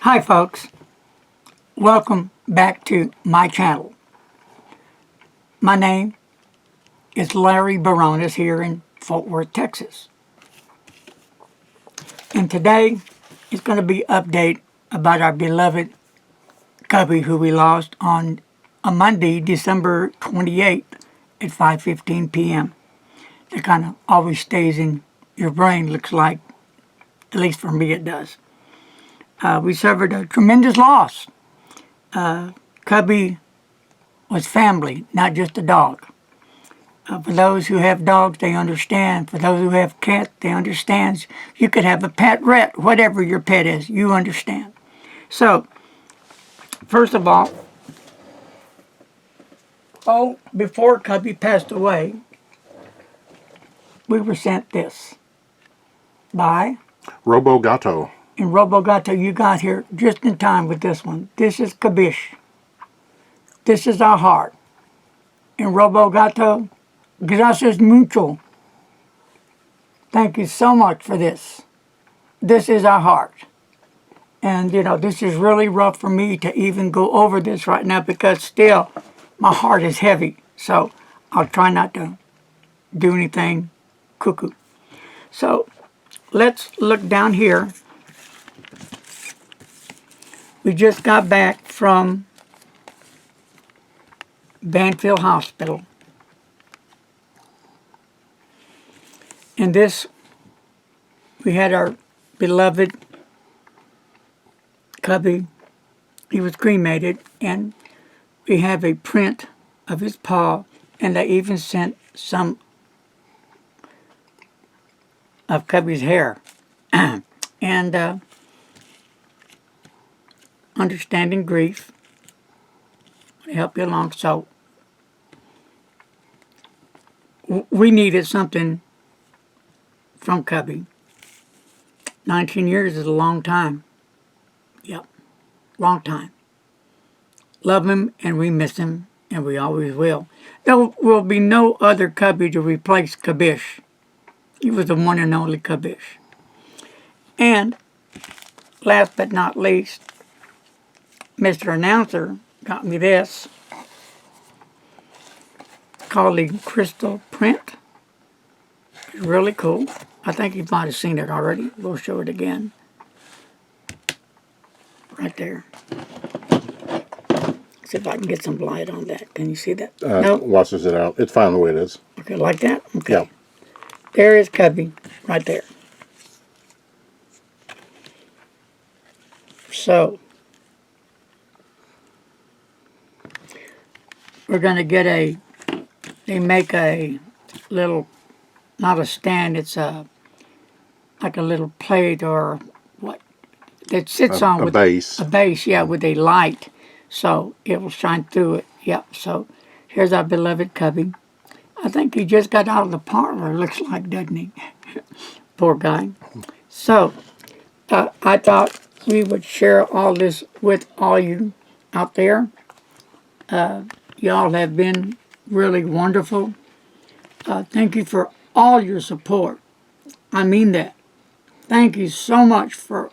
Hi folks, welcome back to my channel. My name is Larry Baronis here in Fort Worth, Texas. And today is going to be an update about our beloved Cubby who we lost on a Monday, December 28th at 5:15 p.m. It kind of always stays in your brain, looks like, at least for me it does. We suffered a tremendous loss. Cubby was family, not just a dog. For those who have dogs, they understand. For those who have cats, they understand. You could have a pet rat, whatever your pet is, you understand. So, first of all, before Cubby passed away, we were sent this by Robogato. And Robogato, you got here just in time with this one. This is Kabish. This is our heart. And Robogato, gracias mucho. Thank you so much for this. This is our heart. And, you know, this is really rough for me to even go over this right now because still my heart is heavy. So I'll try not to do anything cuckoo. So let's look down here. We just got back from Banfield Hospital. And this, we had our beloved Cubby. He was cremated, and we have a print of his paw, and they even sent some of Cubby's hair. And understanding grief to help you along. So we needed something from Cubby. 19 years is a long time. Yep, long time. Love him and we miss him, and we always will. There will be no other Cubby to replace Kabish. He was the one and only Kabish. And last but not least, Mr. Announcer got me this called the Crystal Print. It's really cool. I think you might have seen it already. We'll show it again. Right there. See if I can get some light on that. Can you see that? Nope. Washes it out. It's fine the way it is. Okay, like that? Okay. Yeah. There is Cubby, right there. So, we're going to get they make a little, not a stand, it's like a little plate or what, that sits on with base. A base, yeah, with a light. So it will shine through it. Yep, so here's our beloved Cubby. I think he just got out of the parlor, looks like, doesn't he? Poor guy. So, I thought we would share all this with all you out there. Y'all have been really wonderful. Thank you for all your support. I mean that. Thank you so much for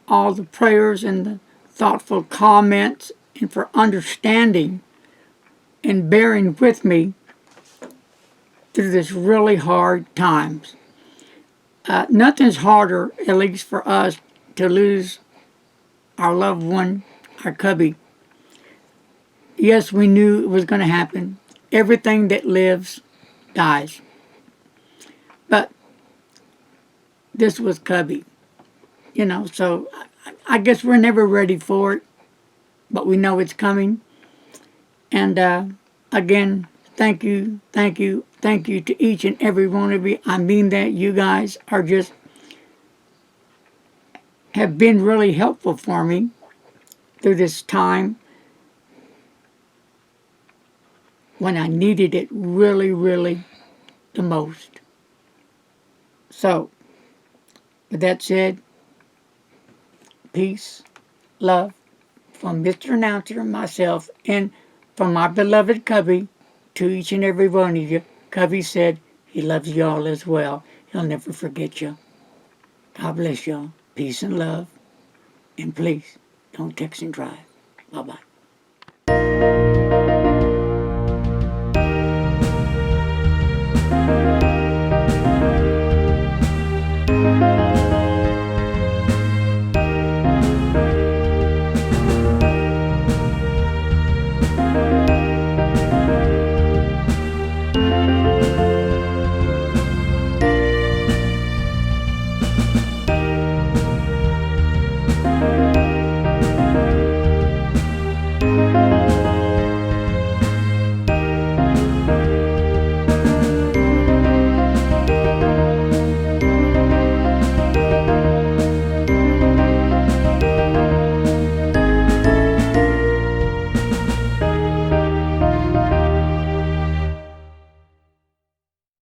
all the prayers and the thoughtful comments and for understanding and bearing with me through this really hard times. Nothing's harder, at least for us, to lose our loved one, our Cubby. Yes, we knew it was going to happen. Everything that lives dies. But this was Cubby. You know, so I guess we're never ready for it, but we know it's coming. And again, thank you to each and every one of you. I mean that. You guys are just, have been really helpful for me through this time when I needed it really, really the most. So, with that said, peace, love from Mr. Announcer and myself, and from my beloved Cubby to each and every one of you. Cubby said he loves you all as well. He'll never forget you. God bless y'all. Peace and love. And please, don't text and drive. Bye-bye.